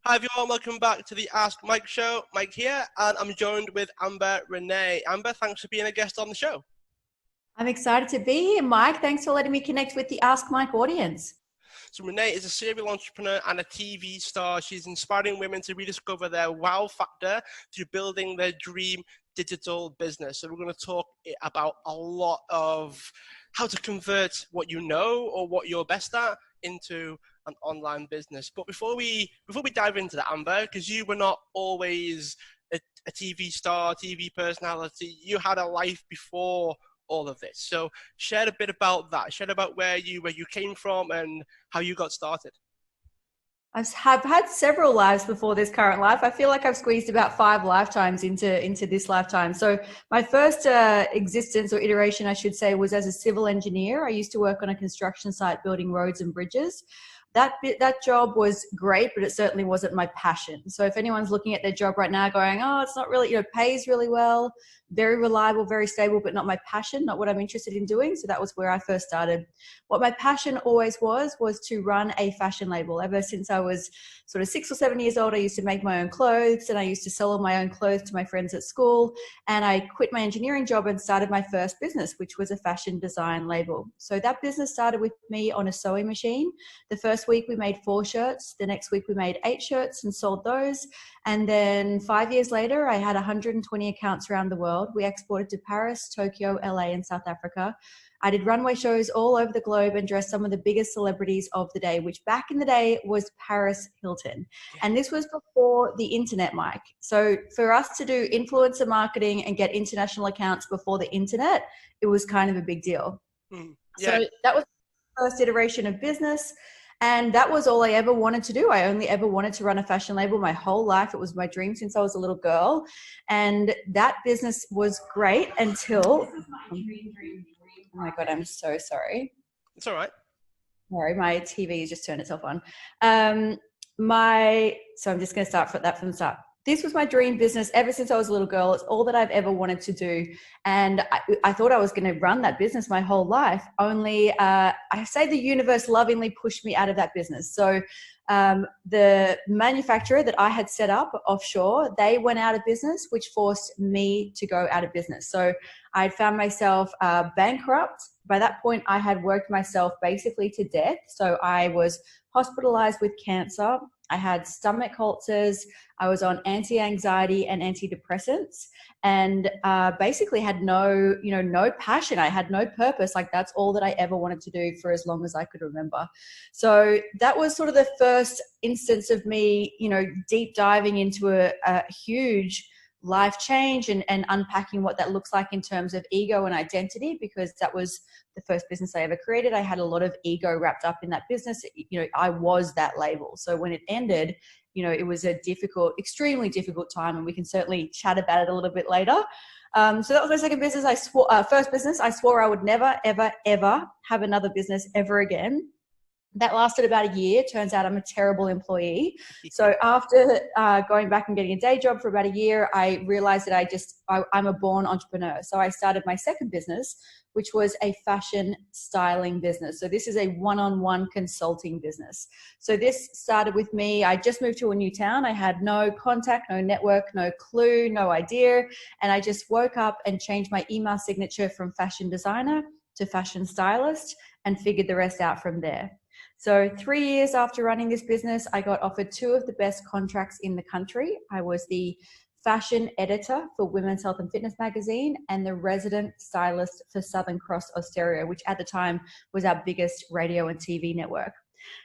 Hi everyone, welcome back to the Ask Mike show. Mike here, and I'm joined with Renae. Amber, thanks for being a guest on the show. I'm excited to be here, Mike. Thanks for letting me connect with the Ask Mike audience. So Renae is a serial entrepreneur and a TV star. She's inspiring women to rediscover their wow factor through building their dream digital business. So we're going to talk about a lot of how to convert what you know or what you're best at into an online business. But before we dive into that, Amber, because you were not always a TV star, TV personality, you had a life before all of this. So share a bit about that. Share about where you came from and how you got started. I've had several lives before this current life. I feel like I've squeezed about 5 lifetimes into this lifetime. So my first existence or iteration, I should say, was as a civil engineer. I used to work on a construction site building roads and bridges. That job was great, but it certainly wasn't my passion. So if anyone's looking at their job right now going, oh, it's not really, pays really well, very reliable, very stable, but not my passion, not what I'm interested in doing. So that was where I first started. What my passion always was to run a fashion label. Ever since I was sort of 6 or 7 years old, I used to make my own clothes and I used to sell all my own clothes to my friends at school. And I quit my engineering job and started my first business, which was a fashion design label. So that business started with me on a sewing machine. The first week we made 4 shirts. The next week we made 8 shirts and sold those. And then 5 years later, I had 120 accounts around the world. We exported to Paris, Tokyo, LA, and South Africa. I did runway shows all over the globe and dressed some of the biggest celebrities of the day, which back in the day was Paris Hilton. And this was before the internet, Mike. So for us to do influencer marketing and get international accounts before the internet, it was kind of a big deal. Yeah. So that was the first iteration of business. And that was all I ever wanted to do. I only ever wanted to run a fashion label my whole life. It was my dream since I was a little girl. And that business was great until... Oh my God, I'm so sorry. It's all right. Sorry, my TV has just turned itself on. So I'm just going to start from the start. This was my dream business ever since I was a little girl. It's all that I've ever wanted to do. And I thought I was going to run that business my whole life. Only I say the universe lovingly pushed me out of that business. So the manufacturer that I had set up offshore, they went out of business, which forced me to go out of business. So I found myself bankrupt. By that point, I had worked myself basically to death. So I was hospitalized with cancer. I had stomach ulcers. I was on anti-anxiety and antidepressants, and basically had no passion. I had no purpose. Like, that's all that I ever wanted to do for as long as I could remember. So that was sort of the first instance of me, deep diving into a huge life change and unpacking what that looks like in terms of ego and identity, because that was the first business I ever created. I had a lot of ego wrapped up in that business. I was that label. So when it ended, it was a extremely difficult time, and we can certainly chat about it a little bit later. So that was my second business. First business, I swore I would never, ever, ever have another business ever again. That lasted about a year. Turns out I'm a terrible employee. So after going back and getting a day job for about a year, I realized that I'm a born entrepreneur. So I started my second business, which was a fashion styling business. So this is a one-on-one consulting business. So this started with me. I just moved to a new town. I had no contact, no network, no clue, no idea. And I just woke up and changed my email signature from fashion designer to fashion stylist and figured the rest out from there. So 3 years after running this business, I got offered 2 of the best contracts in the country. I was the fashion editor for Women's Health and Fitness magazine and the resident stylist for Southern Cross Austereo, which at the time was our biggest radio and TV network.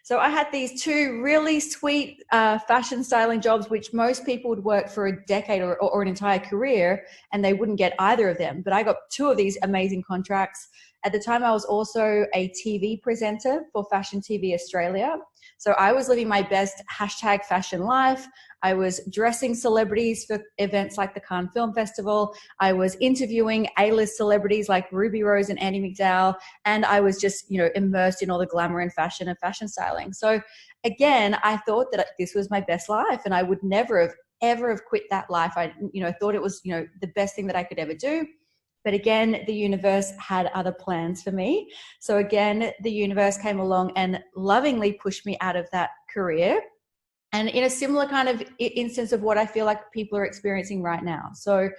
So I had these 2 really sweet fashion styling jobs, which most people would work for a decade or an entire career, and they wouldn't get either of them. But I got 2 of these amazing contracts. At the time, I was also a TV presenter for Fashion TV Australia. So I was living my best #fashion life. I was dressing celebrities for events like the Cannes Film Festival. I was interviewing A-list celebrities like Ruby Rose and Andie MacDowell. And I was just, immersed in all the glamour and fashion styling. So again, I thought that this was my best life, and I would never have ever have quit that life. I, thought it was, the best thing that I could ever do. But again, the universe had other plans for me. So again, the universe came along and lovingly pushed me out of that career And in a similar kind of instance of what I feel like people are experiencing right now. So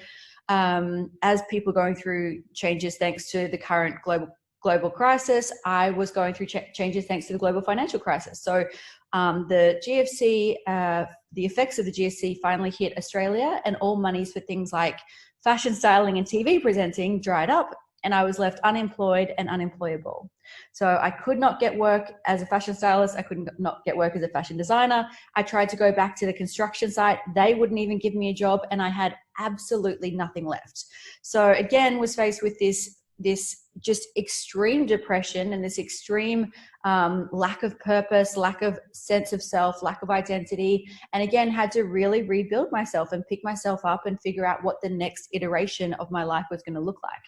as people going through changes thanks to the current global crisis, I was going through changes thanks to the global financial crisis. So the GFC, the effects of the GFC finally hit Australia, and all monies for things like fashion styling and TV presenting dried up, and I was left unemployed and unemployable. So I could not get work as a fashion stylist. I could not get work as a fashion designer. I tried to go back to the construction site. They wouldn't even give me a job, and I had absolutely nothing left. So again, was faced with this just extreme depression and this extreme lack of purpose, lack of sense of self, lack of identity. And again, had to really rebuild myself and pick myself up and figure out what the next iteration of my life was going to look like.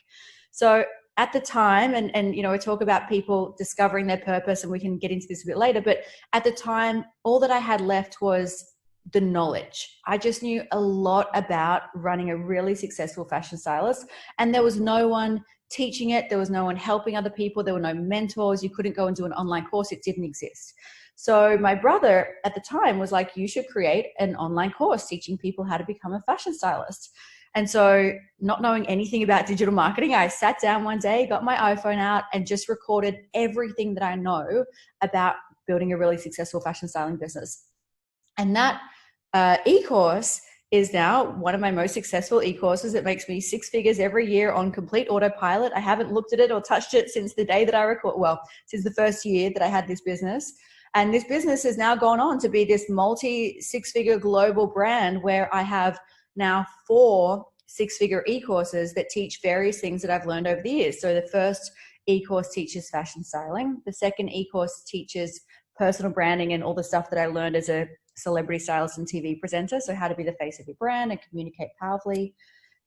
So at the time, and you know, we talk about people discovering their purpose, and we can get into this a bit later, but at the time, all that I had left was the knowledge. I just knew a lot about running a really successful fashion stylist, and there was no one teaching it. There was no one helping other people. There were no mentors. You couldn't go and do an online course. It didn't exist. So my brother at the time was like, you should create an online course teaching people how to become a fashion stylist. And so, not knowing anything about digital marketing, I sat down one day, got my iPhone out, and just recorded everything that I know about building a really successful fashion styling business. And that e-course is now one of my most successful e-courses. It makes me 6 figures every year on complete autopilot. I haven't looked at it or touched it since the day that I since the first year that I had this business. And this business has now gone on to be this multi-6-figure global brand, where I have now 4 6-figure e-courses that teach various things that I've learned over the years. So the first e-course teaches fashion styling. The second e-course teaches personal branding and all the stuff that I learned as a celebrity stylist and TV presenter. So how to be the face of your brand and communicate powerfully.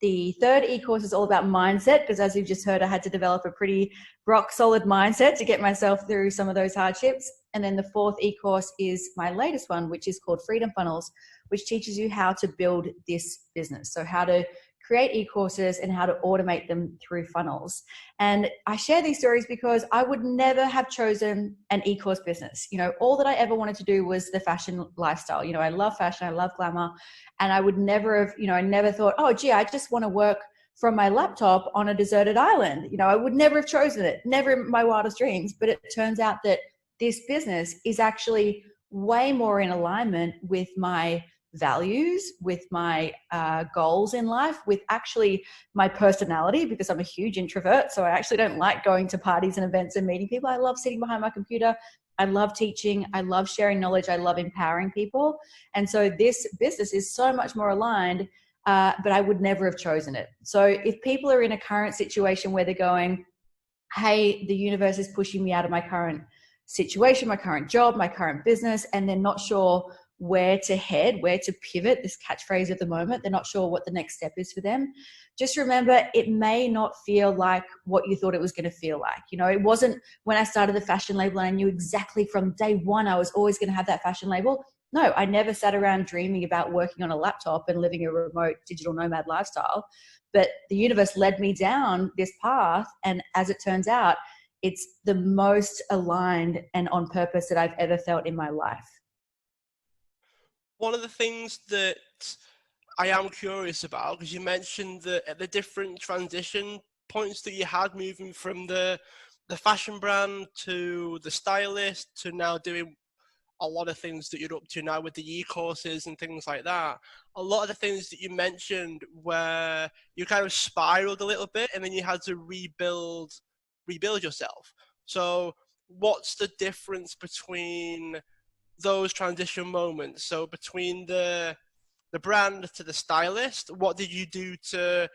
The third e-course is all about mindset, because as you've just heard, I had to develop a pretty rock solid mindset to get myself through some of those hardships. And then the fourth e-course is my latest one, which is called Freedom Funnels, which teaches you how to build this business. So how to create e-courses and how to automate them through funnels. And I share these stories because I would never have chosen an e-course business. You know, all that I ever wanted to do was the fashion lifestyle. You know, I love fashion, I love glamour, and I would never have, you know, I never thought, oh, gee, I just want to work from my laptop on a deserted island. You know, I would never have chosen it, never in my wildest dreams. But it turns out that this business is actually way more in alignment with my values, with my goals in life, with actually my personality, because I'm a huge introvert. So I actually don't like going to parties and events and meeting people. I love sitting behind my computer. I love teaching. I love sharing knowledge. I love empowering people. And so this business is so much more aligned, but I would never have chosen it. So if people are in a current situation where they're going, hey, the universe is pushing me out of my current situation, my current job, my current business, and they're not sure where to head, where to pivot, this catchphrase at the moment, they're not sure what the next step is for them. Just remember, it may not feel like what you thought it was going to feel like. You know, it wasn't when I started the fashion label and I knew exactly from day one I was always going to have that fashion label. No, I never sat around dreaming about working on a laptop and living a remote digital nomad lifestyle. But the universe led me down this path. And as it turns out, it's the most aligned and on purpose that I've ever felt in my life. One of the things that I am curious about, because you mentioned the different transition points that you had moving from the fashion brand to the stylist to now doing a lot of things that you're up to now with the e-courses and things like that. A lot of the things that you mentioned where you kind of spiraled a little bit and then you had to rebuild yourself. So what's the difference between those transition moments? So between the brand to the stylist, what did you do to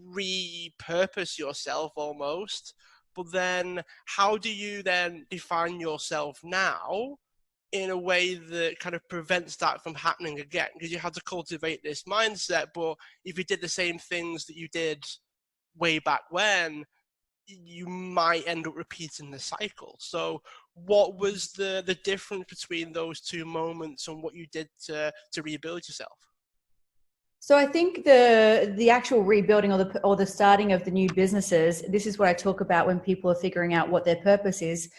repurpose yourself almost? But then how do you then define yourself now in a way that kind of prevents that from happening again? Because you had to cultivate this mindset, but if you did the same things that you did way back when, you might end up repeating the cycle. So what was the difference between those two moments and what you did to rebuild yourself? So I think the actual rebuilding or the starting of the new businesses, this is what I talk about when people are figuring out what their purpose is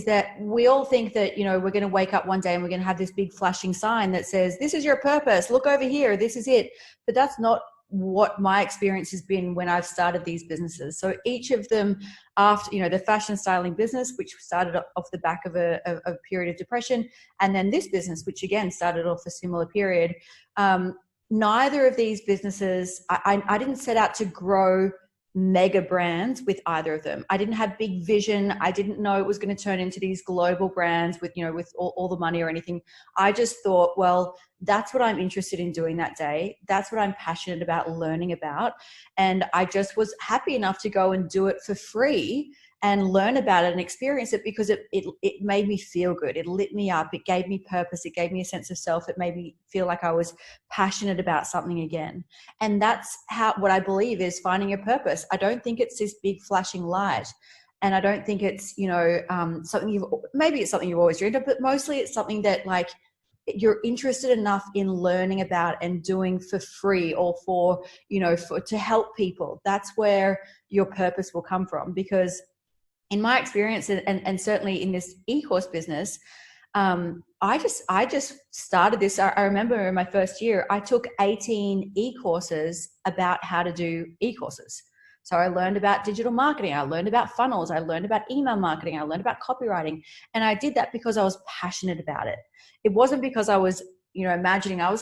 that we all think that, you know, we're going to wake up one day and we're going to have this big flashing sign that says, this is your purpose, look over here, this is it. But that's not what my experience has been when I've started these businesses. So each of them, after, you know, the fashion styling business, which started off the back of a period of depression, and then this business, which again started off a similar period. Neither of these businesses, I didn't set out to grow mega brands with either of them. I didn't have big vision. I didn't know it was going to turn into these global brands with, you know, with all the money or anything. I just thought, well, that's what I'm interested in doing that day. That's what I'm passionate about learning about. And I just was happy enough to go and do it for free and learn about it and experience it, because it made me feel good. It lit me up. It gave me purpose. It gave me a sense of self. It made me feel like I was passionate about something again. And that's what I believe is finding a purpose. I don't think it's this big flashing light. And I don't think it's, you know, maybe it's something you've always dreamed of, but mostly it's something that, like, you're interested enough in learning about and doing for free, or for, you know, to help people. That's where your purpose will come from. Because in my experience, and certainly in this e-course business, I just started this. I remember in my first year, I took 18 e-courses about how to do e-courses. So I learned about digital marketing. I learned about funnels. I learned about email marketing. I learned about copywriting. And I did that because I was passionate about it. It wasn't because I was, you know, imagining I'm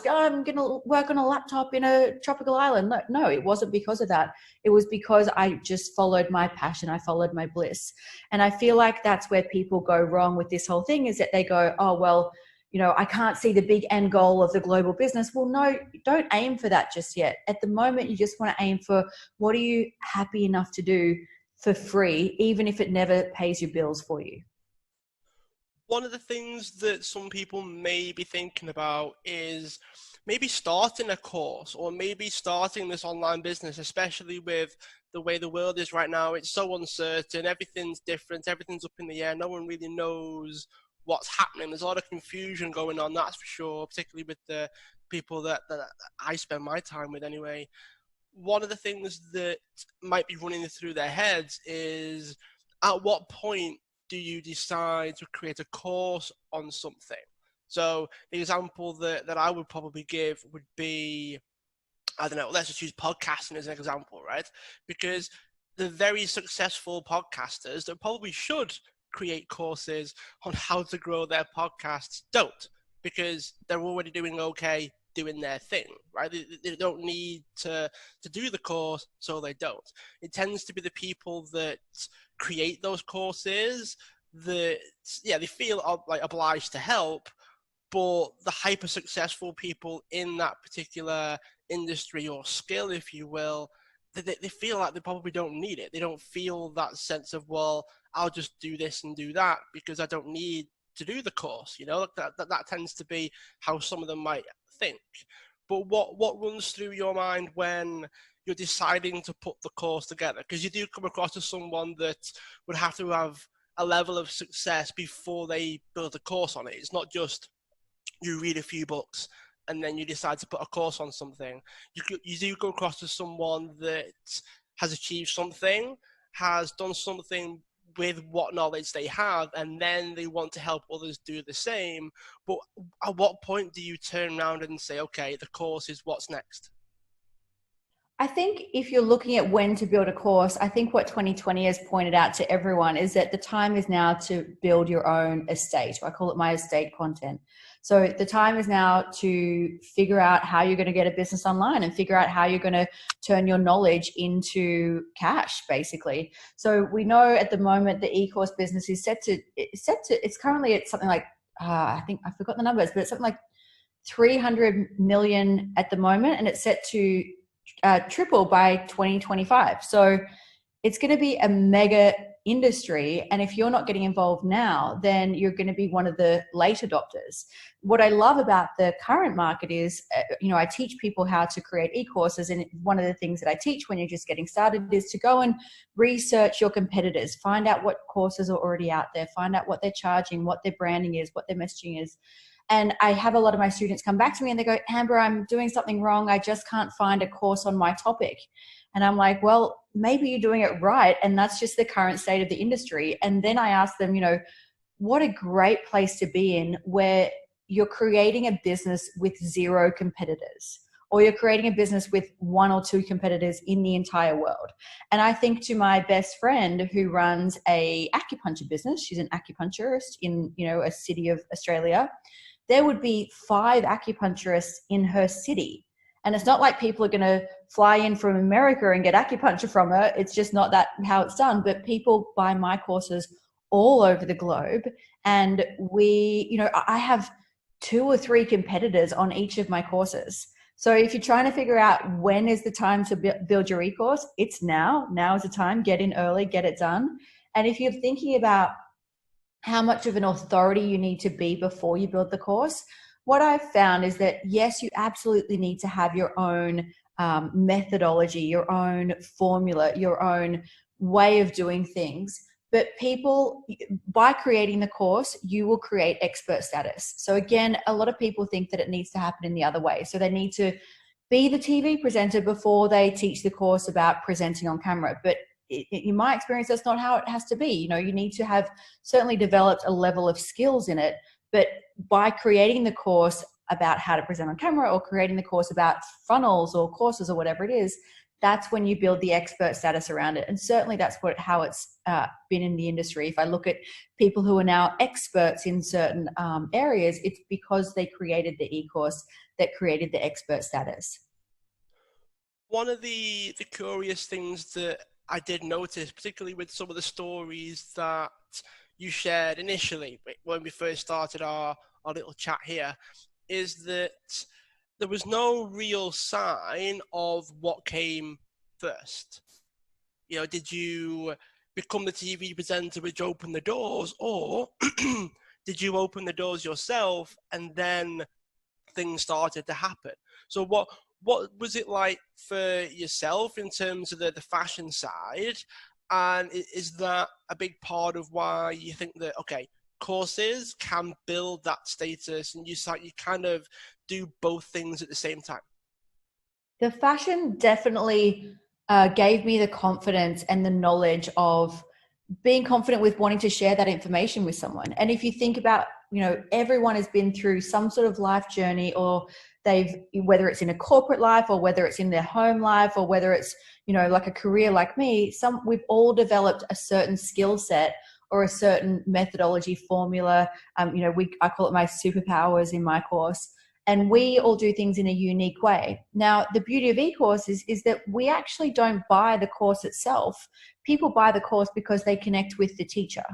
going to work on a laptop in a tropical island. No, it wasn't because of that. It was because I just followed my passion. I followed my bliss. And I feel like that's where people go wrong with this whole thing, is that they go, oh, well, you know, I can't see the big end goal of the global business. Well, no, don't aim for that just yet. At the moment, you just want to aim for, what are you happy enough to do for free, even if it never pays your bills for you? One of the things that some people may be thinking about is maybe starting a course, or maybe starting this online business, especially with the way the world is right now. It's so uncertain, everything's different, everything's up in the air, no one really knows what's happening. There's a lot of confusion going on, that's for sure, particularly with the people that I spend my time with anyway. One of the things that might be running through their heads is, at what point do you decide to create a course on something? So the example that I would probably give would be, I don't know, let's just use podcasting as an example, right? Because the very successful podcasters that probably should create courses on how to grow their podcasts don't, because they're already doing okay doing their thing, right? They don't need to do the course, so they don't. It tends to be the people that create those courses that, yeah, they feel like obliged to help, but the hyper successful people in that particular industry or skill, if you will, they feel like they probably don't need it. They don't feel that sense of, well, I'll just do this and do that because I don't need to do the course. You know, that tends to be how some of them might think. But what runs through your mind when you're deciding to put the course together? Because you do come across as someone that would have to have a level of success before they build a course on it. It's not just you read a few books and then you decide to put a course on something. You do go across as someone that has achieved something, has done something with what knowledge they have, and then they want to help others do the same. But at what point do you turn around and say, okay, the course is what's next? I think if you're looking at when to build a course, I think what 2020 has pointed out to everyone is that the time is now to build your own estate. I call it my estate content. So the time is now to figure out how you're going to get a business online and figure out how you're going to turn your knowledge into cash, basically. So we know at the moment the e-course business is it's currently at something like, I think I forgot the numbers, but it's something like 300 million at the moment, and it's set to triple by 2025. So it's going to be a mega industry. And if you're not getting involved now, then you're going to be one of the late adopters. What I love about the current market is, I teach people how to create e-courses. And one of the things that I teach when you're just getting started is to go and research your competitors, find out what courses are already out there, find out what they're charging, what their branding is, what their messaging is. And I have a lot of my students come back to me and they go, Amber, I'm doing something wrong. I just can't find a course on my topic. And I'm like, well, maybe you're doing it right. And that's just the current state of the industry. And then I ask them, what a great place to be in where you're creating a business with 0 competitors, or you're creating a business with 1 or 2 competitors in the entire world. And I think to my best friend who runs a acupuncture business, she's an acupuncturist in, a city of Australia, there would be 5 acupuncturists in her city. And it's not like people are going to fly in from America and get acupuncture from her. It's just not that how it's done. But people buy my courses all over the globe. And I have 2 or 3 competitors on each of my courses. So if you're trying to figure out when is the time to build your e-course, it's now. Now is the time. Get in early, get it done. And if you're thinking about how much of an authority you need to be before you build the course, what I've found is that, yes, you absolutely need to have your own methodology, your own formula, your own way of doing things. But people, by creating the course, you will create expert status. So again, a lot of people think that it needs to happen in the other way. So they need to be the TV presenter before they teach the course about presenting on camera. But in my experience, that's not how it has to be. You need to have certainly developed a level of skills in it. But by creating the course about how to present on camera, or creating the course about funnels or courses or whatever it is, that's when you build the expert status around it. And certainly that's how it's been in the industry. If I look at people who are now experts in certain areas, it's because they created the e-course that created the expert status. One of the curious things that I did notice, particularly with some of the stories that you shared initially when we first started our little chat here, is that there was no real sign of what came first. Did you become the TV presenter which opened the doors, or did you open the doors yourself and then things started to happen? So what was it like for yourself in terms of the fashion side? And is that a big part of why you think that, okay, courses can build that status and you kind of do both things at the same time? The fashion definitely gave me the confidence and the knowledge of being confident with wanting to share that information with someone. And if you think about, everyone has been through some sort of life journey, or whether it's in a corporate life, or whether it's in their home life, or whether it's, like a career like me, we've all developed a certain skill set or a certain methodology formula. I call it my superpowers in my course. And we all do things in a unique way. Now, the beauty of e-course is that we actually don't buy the course itself. People buy the course because they connect with the teacher.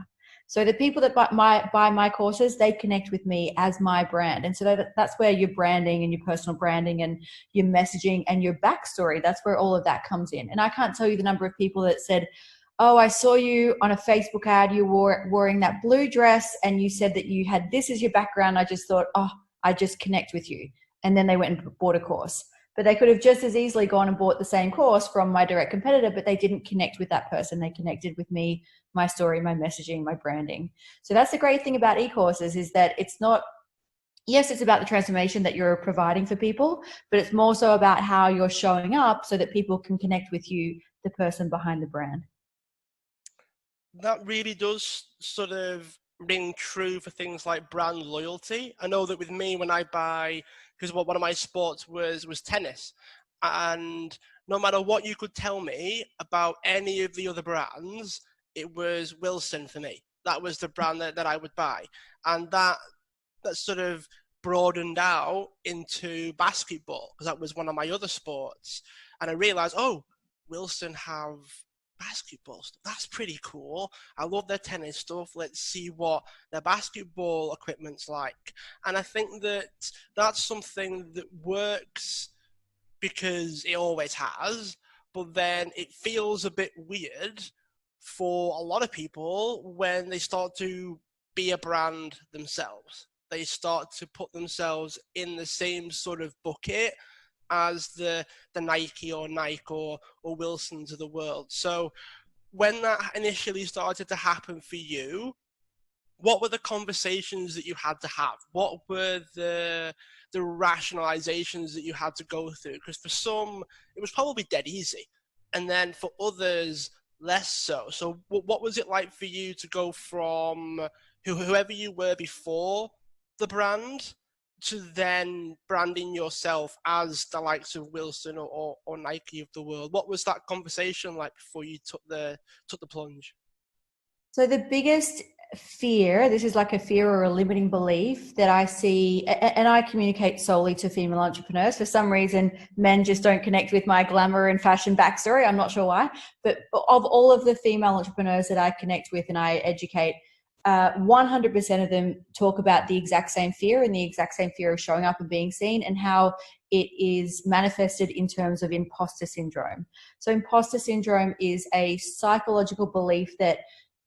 So the people that buy my courses, they connect with me as my brand. And so that's where your branding and your personal branding and your messaging and your backstory, that's where all of that comes in. And I can't tell you the number of people that said, oh, I saw you on a Facebook ad, you were wearing that blue dress and you said that you had this as your background. I just thought, oh, I just connect with you. And then they went and bought a course. But they could have just as easily gone and bought the same course from my direct competitor, but they didn't connect with that person. They connected with me, my story, my messaging, my branding. So that's the great thing about e-courses, is that it's not, yes, it's about the transformation that you're providing for people, but it's more so about how you're showing up so that people can connect with you, the person behind the brand. That really does sort of ring true for things like brand loyalty. I know that with me, when I buy, because one of my sports was tennis, and no matter what you could tell me about any of the other brands, it was Wilson for me. That was the brand that I would buy. And that sort of broadened out into basketball, because that was one of my other sports. And I realized, oh, Wilson have basketball stuff. That's pretty cool. I love their tennis stuff. Let's see what their basketball equipment's like. And I think that that's something that works because it always has, but then it feels a bit weird for a lot of people when they start to be a brand themselves. They start to put themselves in the same sort of bucket as the Nike or Wilsons of the world. So when that initially started to happen for you, what were the conversations that you had to have? What were the rationalizations that you had to go through? Because for some, it was probably dead easy. And then for others, less so. So what was it like for you to go from whoever you were before the brand to then branding yourself as the likes of Wilson or Nike of the world? What was that conversation like before you took the plunge? So the biggest fear, this is like a fear or a limiting belief that I see, and I communicate solely to female entrepreneurs. For some reason, men just don't connect with my glamour and fashion backstory. I'm not sure why, but of all of the female entrepreneurs that I connect with and I educate, 100% of them talk about the exact same fear and the exact same fear of showing up and being seen, and how it is manifested in terms of imposter syndrome. So imposter syndrome is a psychological belief that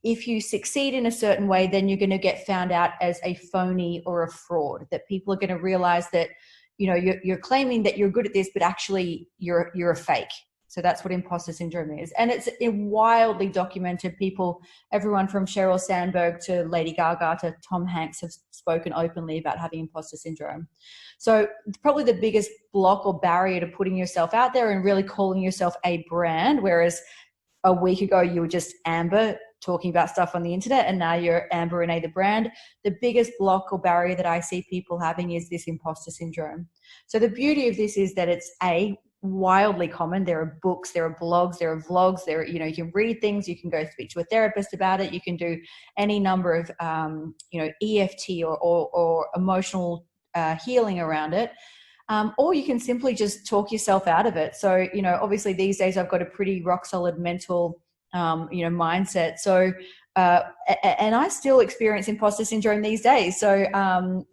if you succeed in a certain way, then you're going to get found out as a phony or a fraud, that people are going to realize that, you know, you're claiming that you're good at this, but actually you're a fake. So that's what imposter syndrome is. And it's wildly documented. People, everyone from Sheryl Sandberg to Lady Gaga to Tom Hanks have spoken openly about having imposter syndrome. So probably the biggest block or barrier to putting yourself out there and really calling yourself a brand, whereas a week ago you were just Amber talking about stuff on the internet, and now you're Amber Renae the brand. The biggest block or barrier that I see people having is this imposter syndrome. So the beauty of this is that it's wildly common. There are books, there are blogs, there are vlogs, there, you know, you can read things, you can go speak to a therapist about it, you can do any number of EFT or emotional healing around it. Or you can simply just talk yourself out of it. So, you know, obviously these days I've got a pretty rock solid mental, mindset. So, and I still experience imposter syndrome these days. So,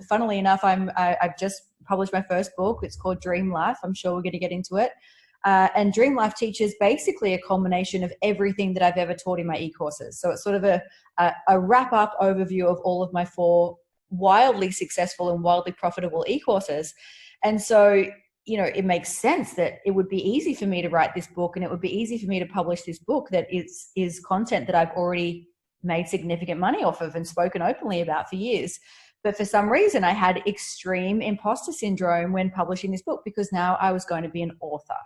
funnily enough, I've just published my first book. It's called DreamLife. I'm sure we're going to get into it. And DreamLife teaches basically a culmination of everything that I've ever taught in my e-courses. So it's sort of a wrap-up overview of all of my 4 wildly successful and wildly profitable e-courses. And so, you know, it makes sense that it would be easy for me to write this book, and it would be easy for me to publish this book that is content that I've already made significant money off of and spoken openly about for years. But for some reason, I had extreme imposter syndrome when publishing this book, because now I was going to be an author.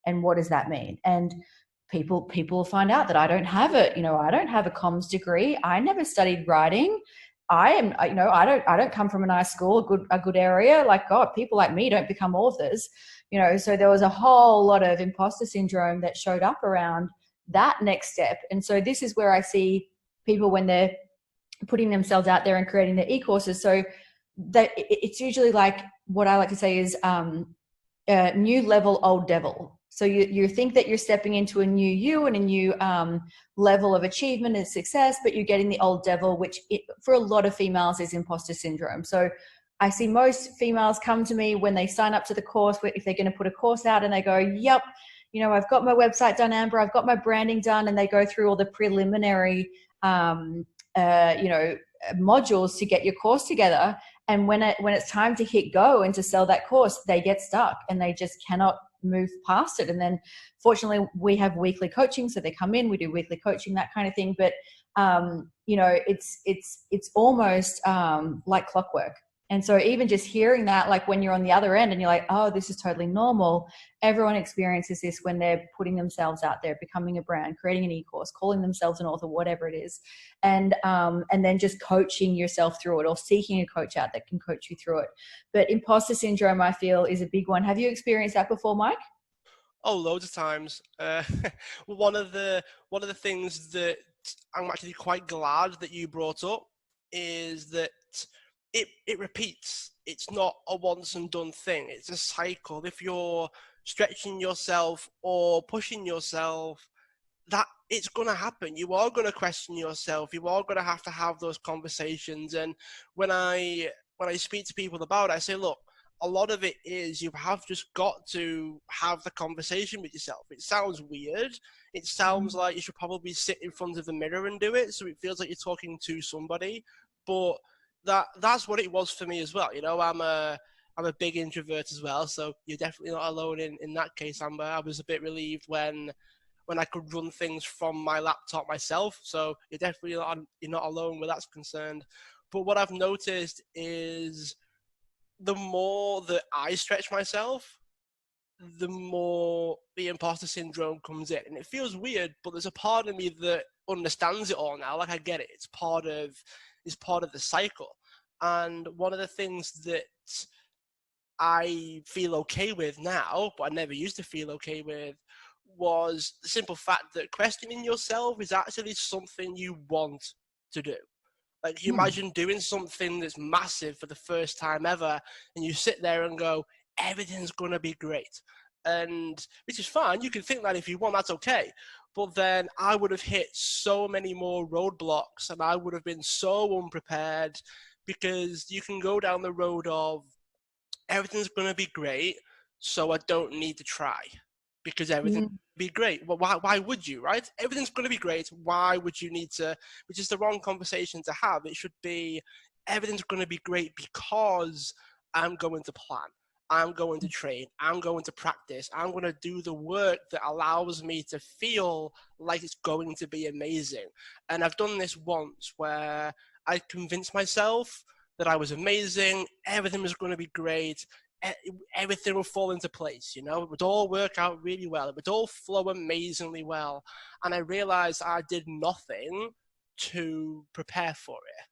And what does that mean? And people find out that I don't have I don't have a comms degree. I never studied writing. I don't come from a nice school, a good area. Like, God, people like me don't become authors, you know. So there was a whole lot of imposter syndrome that showed up around that next step. And so this is where I see people when they're putting themselves out there and creating their e-courses. So that it's usually like, what I like to say is new level, old devil. So you think that you're stepping into a new you and a new level of achievement and success, but you're getting the old devil, which for a lot of females is imposter syndrome. So I see most females come to me when they sign up to the course, if they're going to put a course out, and they go, yep, you know, I've got my website done, Amber, I've got my branding done, and they go through all the preliminary, modules to get your course together. And when it's time to hit go and to sell that course, they get stuck and they just cannot move past it. And then fortunately we have weekly coaching, so they come in, we do weekly coaching, that kind of thing. But it's almost like clockwork. And so even just hearing that, like when you're on the other end and you're like, oh, this is totally normal. Everyone experiences this when they're putting themselves out there, becoming a brand, creating an e-course, calling themselves an author, whatever it is. And then just coaching yourself through it, or seeking a coach out that can coach you through it. But imposter syndrome, I feel, is a big one. Have you experienced that before, Mike? Oh, loads of times. One of the things that I'm actually quite glad that you brought up is that it repeats. It's not a once and done thing. It's a cycle. If you're stretching yourself or pushing yourself, that it's going to happen. You are going to question yourself. You are going to have those conversations. And when I speak to people about it, I say, look, a lot of it is you have just got to have the conversation with yourself. It sounds weird. It sounds like you should probably sit in front of the mirror and do it, so it feels like you're talking to somebody. But that's what it was for me as well. You know, I'm a big introvert as well, so you're definitely not alone in that case, Amber. I was a bit relieved when when I could run things from my laptop myself. So you're not alone where that's concerned. But what I've noticed is the more that I stretch myself, the more the imposter syndrome comes in. And it feels weird, but there's a part of me that understands it all now. Like, I get it. It's part of the cycle. And one of the things that I feel okay with now, but I never used to feel okay with, was the simple fact that questioning yourself is actually something you want to do. Like, you imagine doing something that's massive for the first time ever, and you sit there and go, everything's going to be great. And which is fine. You can think that if you want, that's okay. But then I would have hit so many more roadblocks, and I would have been so unprepared, because you can go down the road of everything's going to be great, so I don't need to try, because everything's going to be great. Well, why would you, right? Everything's going to be great. Why would you need to? Which is the wrong conversation to have. It should be, everything's going to be great because I'm going to plan. I'm going to train. I'm going to practice. I'm going to do the work that allows me to feel like it's going to be amazing. And I've done this once where I convinced myself that I was amazing. Everything was going to be great. Everything would fall into place, you know, it would all work out really well. It would all flow amazingly well. And I realized I did nothing to prepare for it.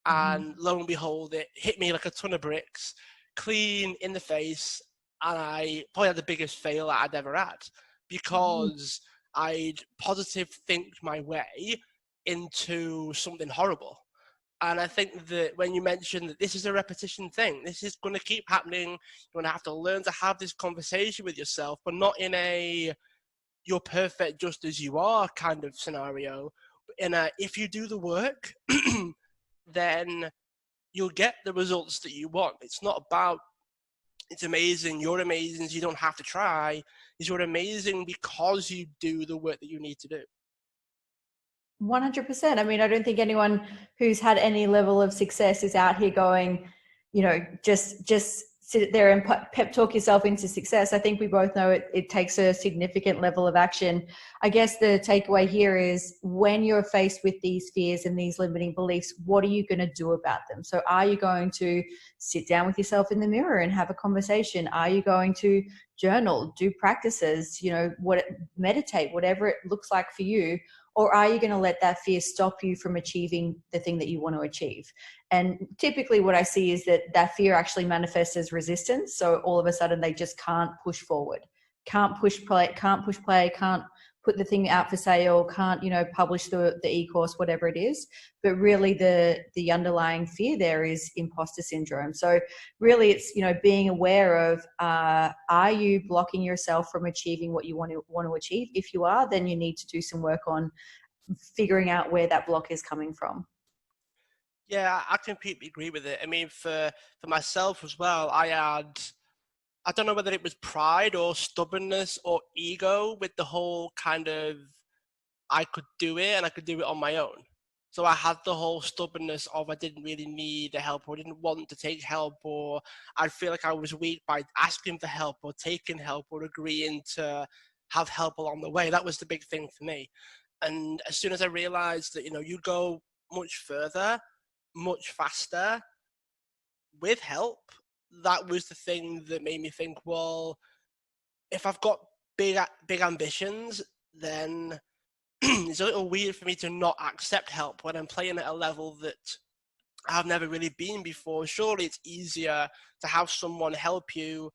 And lo and behold, it hit me like a ton of bricks, clean in the face. And I probably had the biggest fail that I'd ever had, because I'd positive think my way into something horrible. And I think that when you mentioned that this is a repetition thing, this is going to keep happening. You're going to have to learn to have this conversation with yourself, but not in a you're perfect just as you are kind of scenario. In a, if you do the work, then you'll get the results that you want. It's not about, it's amazing, you're amazing, so you don't have to try. You're amazing because you do the work that you need to do. 100%. I mean, I don't think anyone who's had any level of success is out here going, you know, just sit there and pep talk yourself into success. I think we both know it takes a significant level of action. I guess the takeaway here is, when you're faced with these fears and these limiting beliefs, what are you going to do about them? So are you going to sit down with yourself in the mirror and have a conversation? Are you going to journal, do practices, you know, meditate, whatever it looks like for you? Or are you going to let that fear stop you from achieving the thing that you want to achieve? And typically what I see is that fear actually manifests as resistance. So all of a sudden they just can't push forward, can't push play, can't put the thing out for sale, can't, you know, publish the e-course, whatever it is. But really the underlying fear there is imposter syndrome. So really it's, you know, being aware of, are you blocking yourself from achieving what you want to achieve? If you are, then you need to do some work on figuring out where that block is coming from. Yeah, I completely agree with it. I mean, for myself as well, I don't know whether it was pride or stubbornness or ego with the whole kind of, I could do it and I could do it on my own. So I had the whole stubbornness of, I didn't really need help, or didn't want to take help, or I feel like I was weak by asking for help or taking help or agreeing to have help along the way. That was the big thing for me. And as soon as I realized that, you know, you go much further, much faster with help, that was the thing that made me think, well, if I've got big ambitions, then it's a little weird for me to not accept help when I'm playing at a level that I've never really been before. Surely it's easier to have someone help you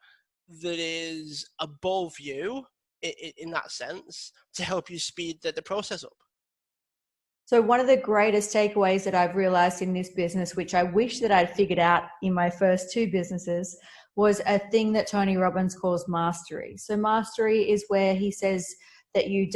that is above you in that sense, to help you speed the process up. So one of the greatest takeaways that I've realized in this business, which I wish that I'd figured out in my first two businesses, was a thing that Tony Robbins calls mastery. So mastery is where he says that you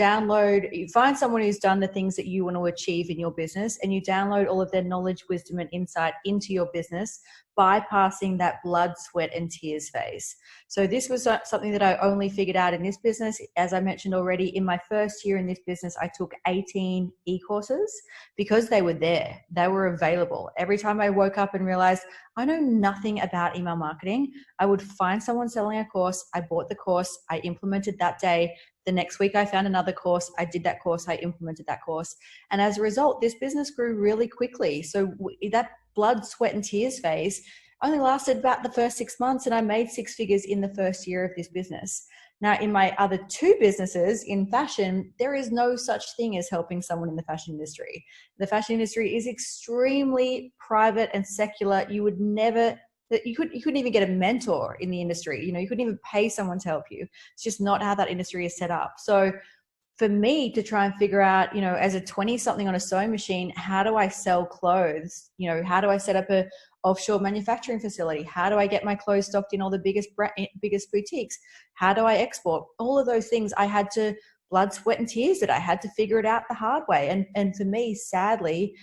find someone who's done the things that you want to achieve in your business, and you download all of their knowledge, wisdom, and insight into your business, bypassing that blood, sweat, and tears phase. So this was something that I only figured out in this business. As I mentioned already, in my first year in this business, I took 18 e-courses because they were there. They were available. Every time I woke up and realized I know nothing about email marketing, I would find someone selling a course. I bought the course. I implemented that day. The next week I found another course. I did that course. I implemented that course. And as a result, this business grew really quickly. So that blood, sweat, and tears phase only lasted about the first 6 months, and I made 6 figures in the first year of this business. Now, in my other 2 businesses in fashion, there is no such thing as helping someone in the fashion industry. The fashion industry is extremely private and secular. You would never, you couldn't even get a mentor in the industry. You couldn't even pay someone to help you. It's just not how that industry is set up. So for me to try and figure out, as a 20-something on a sewing machine, how do I sell clothes? How do I set up a offshore manufacturing facility? How do I get my clothes stocked in all the biggest boutiques? How do I export? All of those things I had to blood, sweat, and tears that I had to figure it out the hard way. And for me, sadly,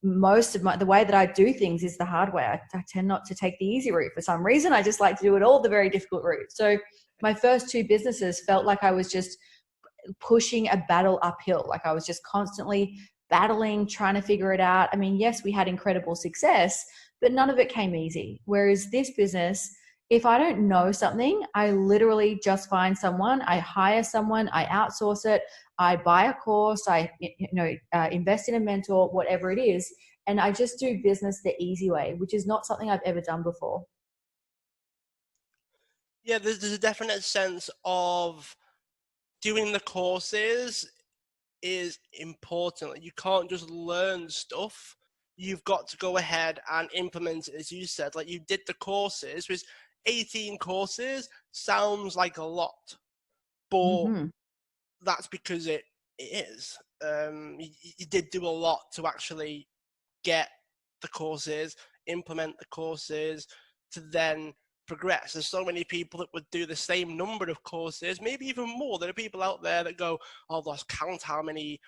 most of the way that I do things is the hard way. I tend not to take the easy route for some reason. I just like to do it all the very difficult route. So my first 2 businesses felt like I was just pushing a battle uphill. Like I was just constantly battling, trying to figure it out. I mean, yes, we had incredible success, but none of it came easy. Whereas this business, if I don't know something, I literally just find someone, I hire someone, I outsource it, I buy a course, I invest in a mentor, whatever it is, and I just do business the easy way, which is not something I've ever done before. Yeah, there's a definite sense of doing the courses is important. Like, you can't just learn stuff. You've got to go ahead and implement it, as you said. Like, you did the courses, which 18 courses sounds like a lot, but that's because it is. You did do a lot to actually get the courses, implement the courses, to then progress. There's so many people that would do the same number of courses, maybe even more. There are people out there that go, oh, lost count how many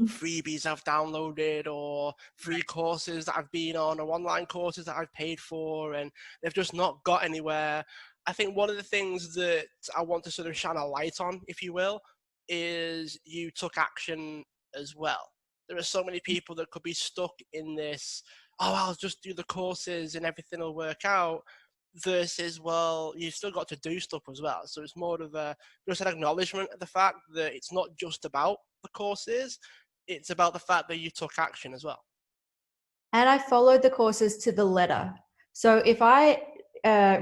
freebies I've downloaded, or free courses that I've been on, or online courses that I've paid for, and they've just not got anywhere. I think one of the things that I want to sort of shine a light on, if you will, is you took action as well. There are so many people that could be stuck in this, oh, I'll just do the courses and everything will work out, versus, well, you've still got to do stuff as well. So it's more of just an acknowledgement of the fact that it's not just about the courses, it's about the fact that you took action as well. And I followed the courses to the letter. So if I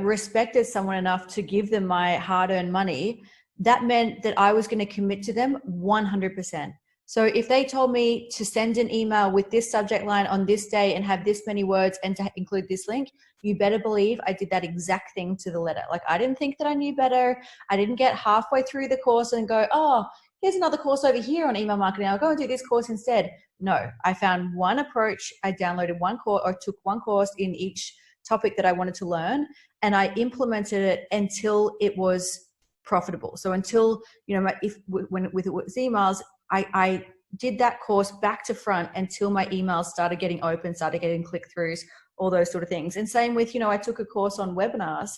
respected someone enough to give them my hard-earned money, that meant that I was going to commit to them 100%. So if they told me to send an email with this subject line on this day and have this many words and to include this link, you better believe I did that exact thing to the letter. Like, I didn't think that I knew better. I didn't get halfway through the course and go, oh, here's another course over here on email marketing, I'll go and do this course instead. No, I found one approach. I downloaded one course, or took one course in each topic that I wanted to learn, and I implemented it until it was profitable. So until, with emails, I did that course back to front until my emails started getting open, started getting click-throughs, all those sort of things. And same with, I took a course on webinars,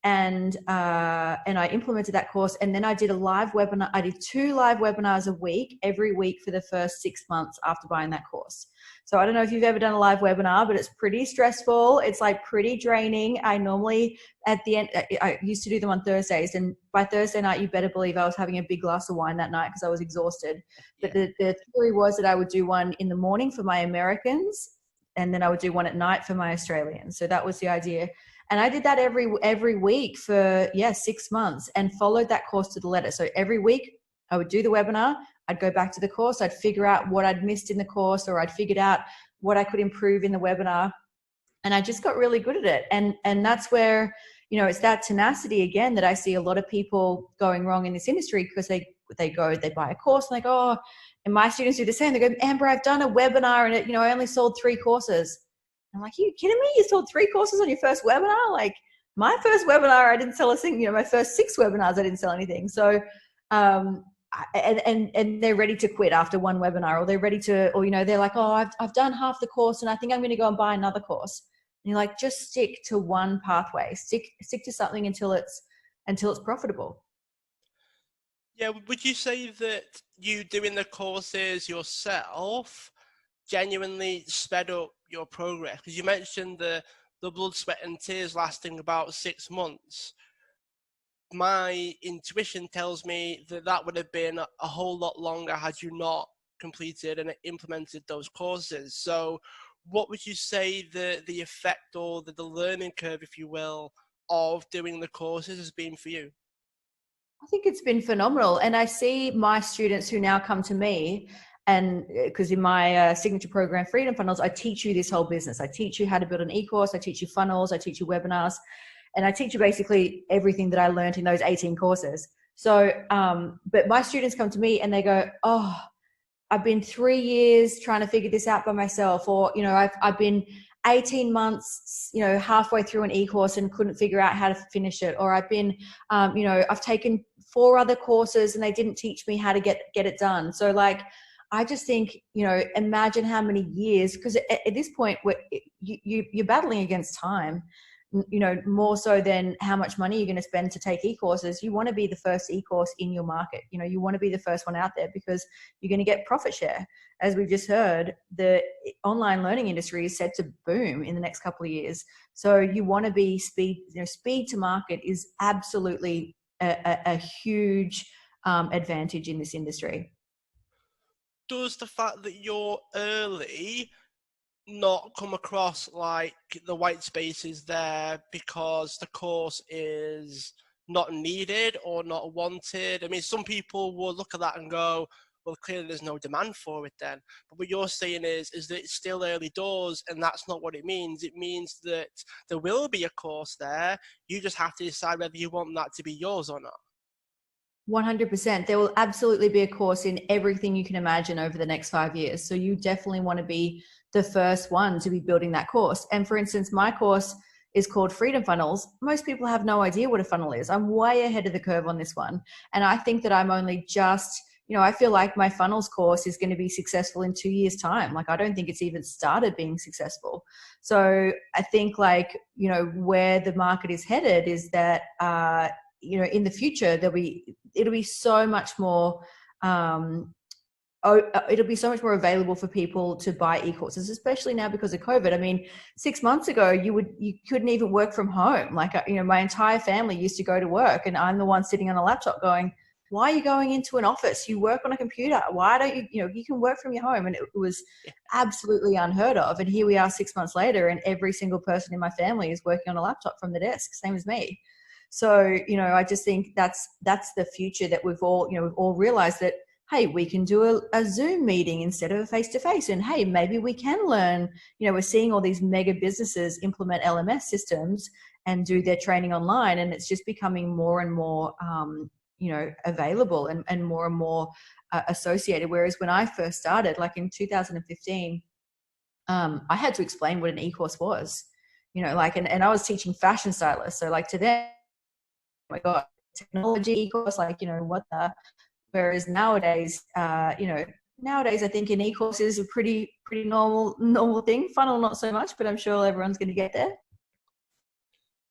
and I implemented that course, and then I did a live webinar. I did 2 live webinars a week, every week for the first 6 months after buying that course. So I don't know if you've ever done a live webinar, but it's pretty stressful. It's like pretty draining. I normally, at the end, I used to do them on Thursdays, and by Thursday night, you better believe I was having a big glass of wine that night because I was exhausted. But the theory was that I would do one in the morning for my Americans, and then I would do one at night for my Australians. So that was the idea. And I did that every week for 6 months, and followed that course to the letter. So every week I would do the webinar, I'd go back to the course, I'd figure out what I'd missed in the course, or I'd figured out what I could improve in the webinar. And I just got really good at it. And that's where, it's that tenacity again that I see a lot of people going wrong in this industry, because they buy a course and they go, oh, and my students do the same. They go, Amber, I've done a webinar and I only sold 3 courses. I'm like, are you kidding me? You sold 3 courses on your first webinar? Like, my first webinar, I didn't sell a thing. My first 6 webinars, I didn't sell anything. So, and they're ready to quit after one webinar, or they're ready to, or, they're like, oh, I've done half the course and I think I'm going to go and buy another course. And you're like, just stick to one pathway, stick to something until it's profitable. Yeah. Would you say that you doing the courses yourself genuinely sped up your progress? Because you mentioned the blood, sweat and tears lasting about 6 months. my intuition tells me that that would have been a whole lot longer had you not completed and implemented those courses. So what would you say the effect or the learning curve, if you will, of doing the courses has been for you? I think it's been phenomenal. And I see my students who now come to me, and because in my signature program, Freedom Funnels, I teach you this whole business. I teach you how to build an e-course. I teach you funnels. I teach you webinars. And I teach you basically everything that I learned in those 18 courses. So, but my students come to me and they go, oh, I've been 3 years trying to figure this out by myself. Or, you know, I've been 18 months, you know, halfway through an e-course and couldn't figure out how to finish it. Or I've been, you know, I've taken 4 other courses and they didn't teach me how to get it done. So like, I just think, you know, imagine how many years, because at this point you're battling against time, you know, more so than how much money you're going to spend to take e-courses. You want to be the first e-course in your market. You know, you want to be the first one out there because you're going to get profit share. As we've just heard, the online learning industry is set to boom in the next couple of years. So you want to be speed, you know, speed to market is absolutely a huge advantage in this industry. Does the fact that you're early not come across like the white space is there because the course is not needed or not wanted? I mean, some people will look at that and go, well, clearly there's no demand for it then. But what you're saying is that it's still early doors, and that's not what it means. It means that there will be a course there. You just have to decide whether you want that to be yours or not. 100%. There will absolutely be a course in everything you can imagine over the next 5 years. So you definitely want to be the first one to be building that course. And for instance, my course is called Freedom Funnels. Most people have no idea what a funnel is. I'm way ahead of the curve on this one. And I think that I'm only just, you know, I feel like my funnels course is going to be successful in 2 years' time. Like, I don't think it's even started being successful. So I think, like, you know, where the market is headed is that, you know, in the future, it'll be so much more, it'll be so much more available for people to buy e-courses, especially now because of COVID. I mean, 6 months ago, you couldn't even work from home. Like, you know, my entire family used to go to work and I'm the one sitting on a laptop going, why are you going into an office? You work on a computer. Why don't you, you know, you can work from your home. And it was absolutely unheard of. And here we are 6 months later and every single person in my family is working on a laptop from the desk, same as me. So, you know, I just think that's the future that we've all realized that, hey, we can do a Zoom meeting instead of a face-to-face. And hey, maybe we can learn, you know, we're seeing all these mega businesses implement LMS systems and do their training online. And it's just becoming more and more, you know, available and more associated. Whereas when I first started, like in 2015, I had to explain what an e-course was, you know, like, and I was teaching fashion stylists. So like to them, oh my God, technology e-course, like, you know, what the, whereas nowadays, you know, nowadays I think an e-course is a pretty normal thing. Funnel, not so much, but I'm sure everyone's going to get there.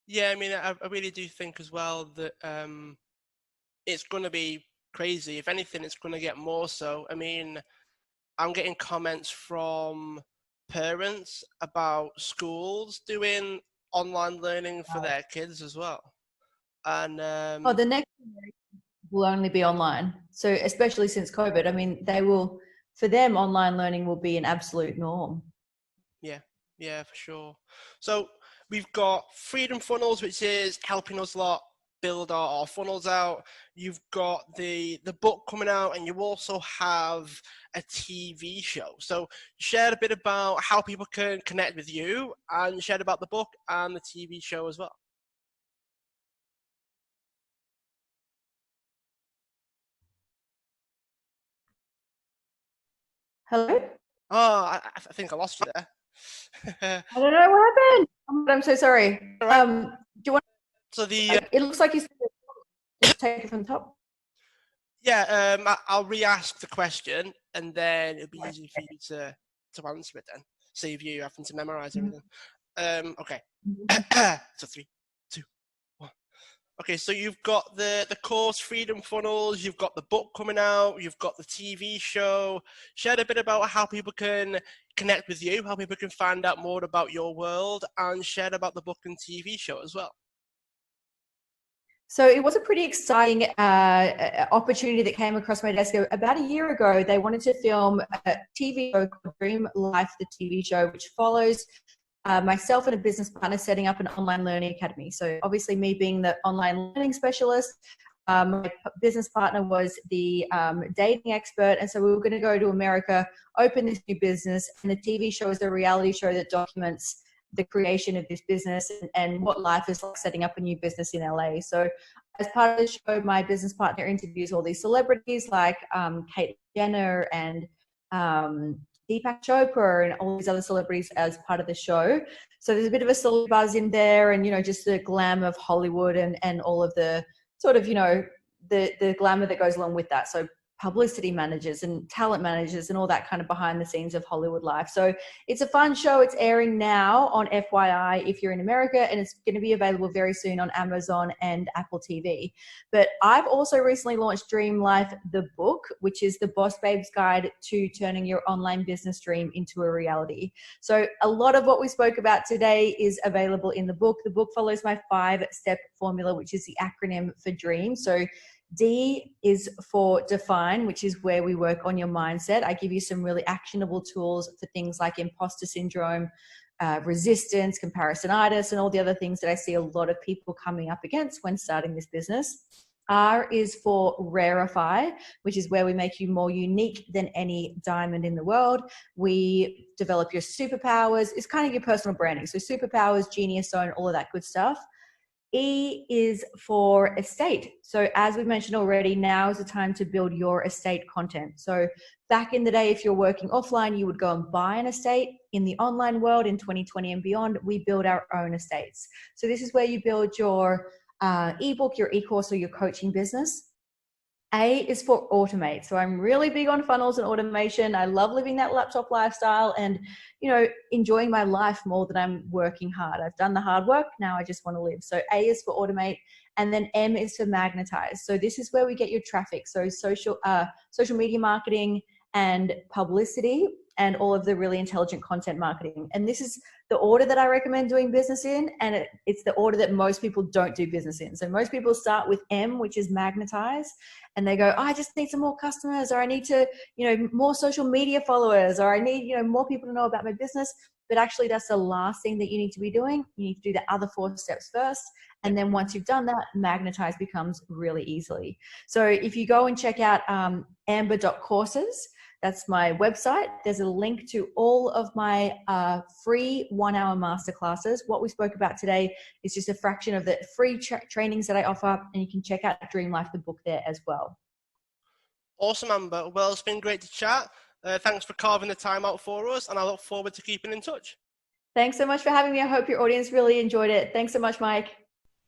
Yeah, I mean, I really do think as well that it's going to be crazy. If anything, it's going to get more so. I mean, I'm getting comments from parents about schools doing online learning for their kids as well. And the next will only be online. So especially since COVID, I mean, for them, online learning will be an absolute norm. Yeah, for sure. So we've got Freedom Funnels, which is helping us a lot build our funnels out. You've got the book coming out, and you also have a TV show. So share a bit about how people can connect with you, and share about the book and the TV show as well. Hello? Oh, I think I lost you there. I don't know what happened. I'm so sorry. All right. Do you want? So It looks like you said just take it from the top. Yeah, I'll re-ask the question, and then it'll be easy for you to answer it then. Save you having to memorize everything. Okay. So 3, 2, 1. Okay, so you've got the course Freedom Funnels, you've got the book coming out, you've got the TV show. Share a bit about how people can connect with you, how people can find out more about your world, and share about the book and TV show as well. So it was a pretty exciting opportunity that came across my desk about a year ago. They wanted to film a TV show called DreamLife, the TV show, which follows myself and a business partner setting up an online learning academy. So obviously me being the online learning specialist, my business partner was the dating expert. And so we were going to go to America, open this new business, and the TV show is a reality show that documents the creation of this business and what life is like setting up a new business in LA. So as part of the show, my business partner interviews all these celebrities like Caitlyn Jenner and Deepak Chopra and all these other celebrities as part of the show. So there's a bit of a celebrity buzz in there, and, you know, just the glam of Hollywood and all of the sort of, you know, the glamour that goes along with that. So publicity managers and talent managers and all that kind of behind the scenes of Hollywood life. So it's a fun show. It's airing now on FYI if you're in America, and it's going to be available very soon on Amazon and Apple TV. But I've also recently launched Dream Life, the book, which is the Boss Babe's Guide to Turning Your Online Business Dream into a Reality. So a lot of what we spoke about today is available in the book. The book follows my 5-step formula, which is the acronym for DREAM. So D is for define, which is where we work on your mindset. I give you some really actionable tools for things like imposter syndrome, resistance, comparisonitis, and all the other things that I see a lot of people coming up against when starting this business. R is for rarefy, which is where we make you more unique than any diamond in the world. We develop your superpowers. It's kind of your personal branding. So superpowers, genius zone, all of that good stuff. E is for estate. So as we mentioned already, now is the time to build your estate content. So back in the day, if you're working offline, you would go and buy an estate. In the online world, in 2020 and beyond, we build our own estates. So this is where you build your ebook, your e-course, or your coaching business. A is for automate. So I'm really big on funnels and automation. I love living that laptop lifestyle and, you know, enjoying my life more than I'm working hard. I've done the hard work. Now I just want to live. So A is for automate. And then M is for magnetize. So this is where we get your traffic. So social media marketing and publicity and all of the really intelligent content marketing. And this is the order that I recommend doing business in. And it's the order that most people don't do business in. So most people start with M, which is magnetize. And they go, oh, I just need some more customers, or I need to, you know, more social media followers, or I need, you know, more people to know about my business. But actually that's the last thing that you need to be doing. You need to do the other 4 steps first. And then once you've done that, magnetize becomes really easily. So if you go and check out amber.courses, that's my website. There's a link to all of my free 1-hour masterclasses. What we spoke about today is just a fraction of the free trainings that I offer, and you can check out Dream Life, the book, there as well. Awesome, Amber. Well, it's been great to chat. Thanks for carving the time out for us, and I look forward to keeping in touch. Thanks so much for having me. I hope your audience really enjoyed it. Thanks so much, Mike.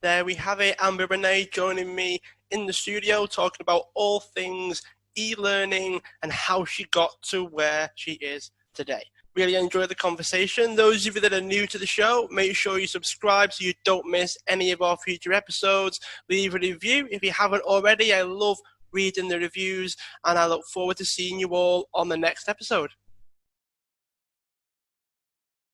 There we have it, Amber Renae joining me in the studio talking about all things e-learning and how she got to where she is today. Really enjoyed the conversation. Those of you that are new to the show, make sure you subscribe so you don't miss any of our future episodes. Leave a review if you haven't already. I love reading the reviews, and I look forward to seeing you all on the next episode.